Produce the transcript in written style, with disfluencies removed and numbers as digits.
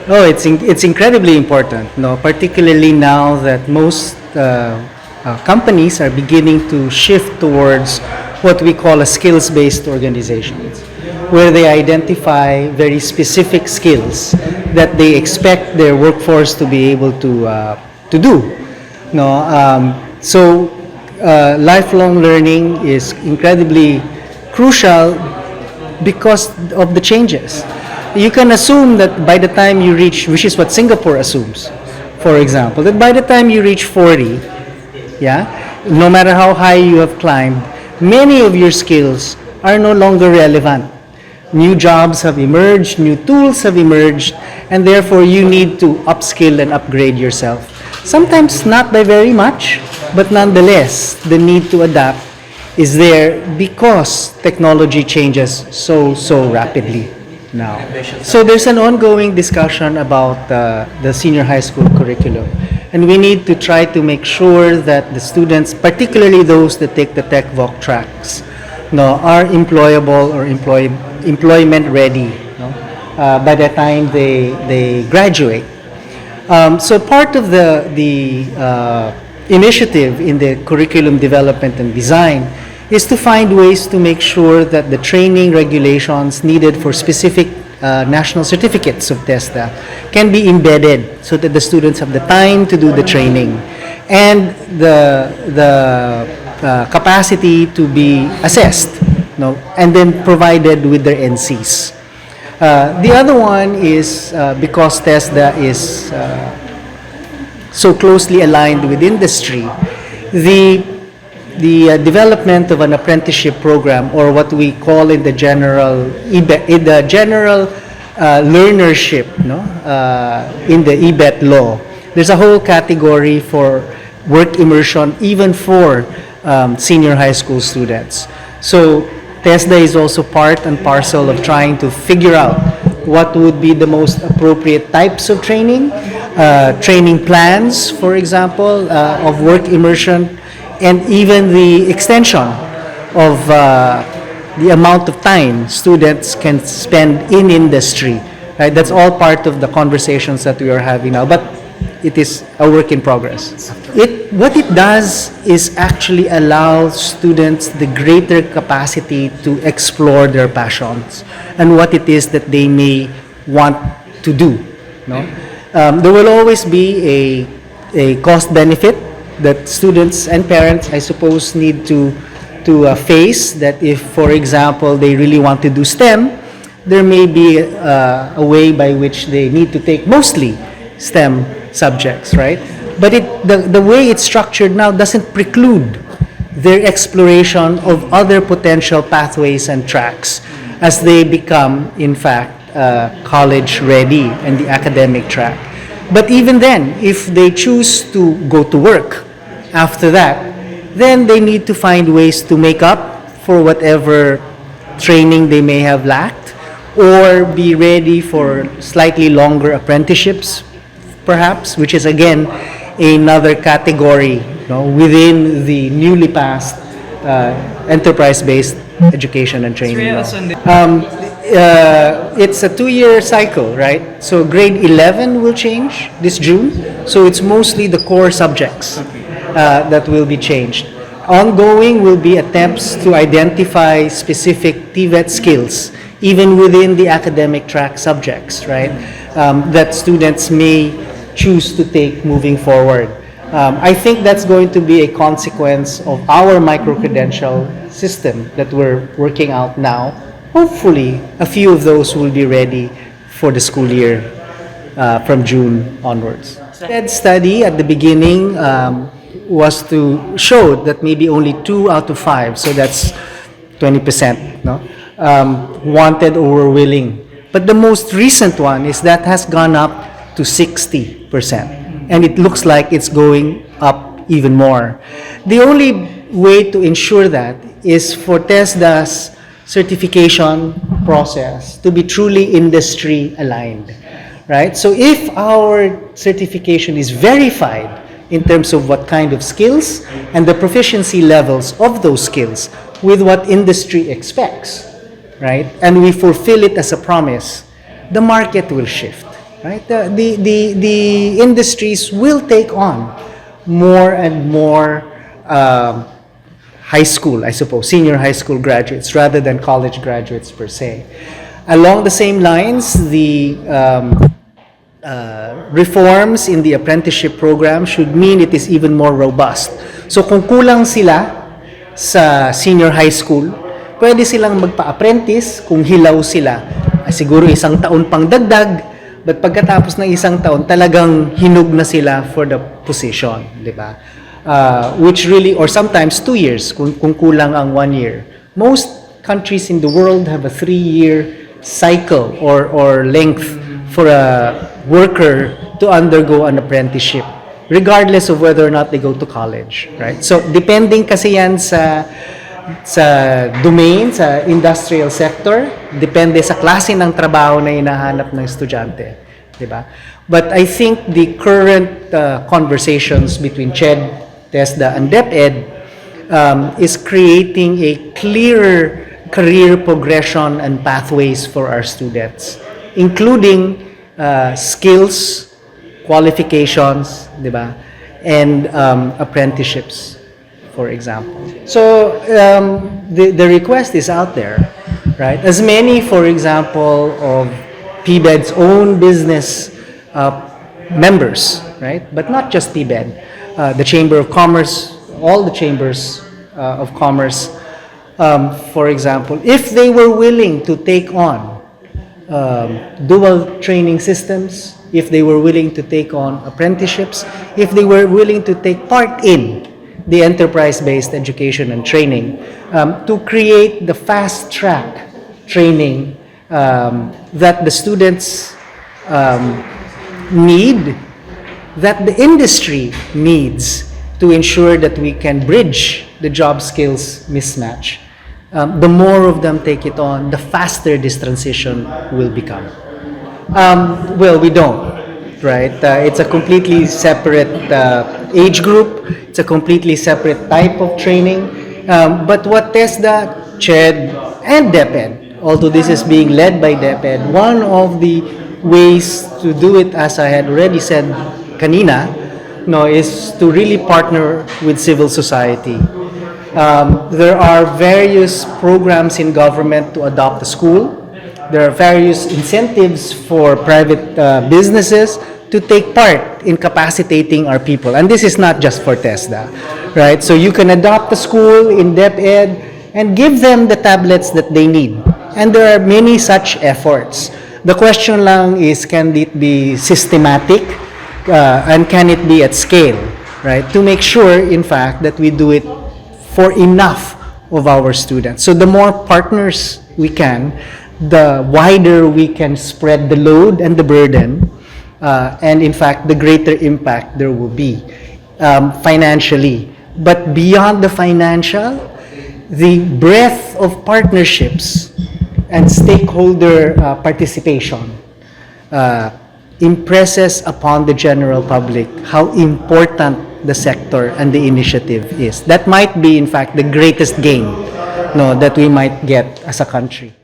Oh, it's incredibly important, no, particularly now that most companies are beginning to shift towards what we call a skills-based organizations, where they identify very specific skills that they expect their workforce to be able to do. No, lifelong learning is incredibly crucial because of the changes. You can assume that by the time you reach, which is what Singapore assumes, for example, that by the time you reach 40, yeah, no matter how high you have climbed, many of your skills are no longer relevant. New jobs have emerged, new tools have emerged, and therefore you need to upskill and upgrade yourself. Sometimes not by very much, but nonetheless, the need to adapt is there because technology changes so rapidly now. So there's an ongoing discussion about the senior high school curriculum. And we need to try to make sure that the students, particularly those that take the Tech Voc tracks, no, are employable or employment ready, no, by the time they graduate. So part of the initiative in the curriculum development and design is to find ways to make sure that the training regulations needed for specific national certificates of TESDA can be embedded so that the students have the time to do the training and the capacity to be assessed, no, and then provided with their NCs. The other one is because TESDA is so closely aligned with industry, the development of an apprenticeship program, or what we call in the general learnership, no, in the EBET law. There's a whole category for work immersion, even for senior high school students. So TESDA is also part and parcel of trying to figure out what would be the most appropriate types of training, training plans, for example, of work immersion, and even the extension of the amount of time students can spend in industry. Right? That's all part of the conversations that we are having now, but it is a work in progress. What it does is actually allow students the greater capacity to explore their passions and what it is that they may want to do. No? There will always be a cost benefit that students and parents, I suppose, need to face, that if, for example, they really want to do STEM, there may be a way by which they need to take mostly STEM subjects, right? But the way it's structured now doesn't preclude their exploration of other potential pathways and tracks as they become, in fact, college ready and the academic track. But even then, if they choose to go to work after that, then they need to find ways to make up for whatever training they may have lacked, or be ready for slightly longer apprenticeships, perhaps, which is again another category, you know, within the newly passed enterprise-based education and training law. It's a 2-year cycle, right? So grade 11 will change this June. So it's mostly the core subjects that will be changed. Ongoing will be attempts to identify specific TVET skills, even within the academic track subjects, right? That students may choose to take moving forward. I think that's going to be a consequence of our micro-credential system that we're working out now. Hopefully, a few of those will be ready for the school year from June onwards. That study at the beginning was to show that maybe only 2 out of 5, so that's 20%, no, wanted or were willing. But the most recent one is that has gone up to 60%, and it looks like it's going up even more. The only way to ensure that is for TESDA's certification process to be truly industry aligned, right? So if our certification is verified in terms of what kind of skills and the proficiency levels of those skills with what industry expects, right? And we fulfill it as a promise, the market will shift. right? The industries will take on more and more high school, I suppose, senior high school graduates rather than college graduates per se. Along the same lines, the reforms in the apprenticeship program should mean it is even more robust. So kung kulang sila sa senior high school, pwede silang magpa-apprentice kung hilaw sila. Siguro isang taon pang dagdag, but pagkatapos ng isang taon, talagang hinug na sila for the position, di ba? Which really, or sometimes 2 years, kung kulang ang 1 year. Most countries in the world have a 3-year cycle or length for a worker to undergo an apprenticeship, regardless of whether or not they go to college, right? So, depending kasi yan sa domain, sa industrial sector, depende sa klase ng trabaho na hinahanap ng estudyante, di ba? But I think the current conversations between CHED, TESDA, and DepEd is creating a clearer career progression and pathways for our students, including skills, qualifications, di ba? And apprenticeships, for example. So the request is out there, right? As many, for example, of PBEd's own business members, right? But not just PBEd, the Chamber of Commerce, all the chambers of commerce, for example, if they were willing to take on dual training systems, if they were willing to take on apprenticeships, if they were willing to take part in the enterprise-based education and training, to create the fast-track training that the students need, that the industry needs to ensure that we can bridge the job skills mismatch. The more of them take it on, the faster this transition will become. Well, we don't, right? It's a completely separate age group. It's a completely separate type of training. But what TESDA, CHED, and DepEd, although this is being led by DepEd, one of the ways to do it, as I had already said kanina, no, is to really partner with civil society. There are various programs in government to adopt a school. There are various incentives for private businesses to take part in capacitating our people. And this is not just for TESDA, right? So you can adopt a school in DepEd and give them the tablets that they need. And there are many such efforts. The question lang is, can it be systematic and can it be at scale, right? To make sure, in fact, that we do it for enough of our students. So the more partners we can, the wider we can spread the load and the burden, and in fact, the greater impact there will be financially. But beyond the financial, the breadth of partnerships and stakeholder participation impresses upon the general public how important the sector and the initiative is. That might be, in fact, the greatest gain, no, that we might get as a country.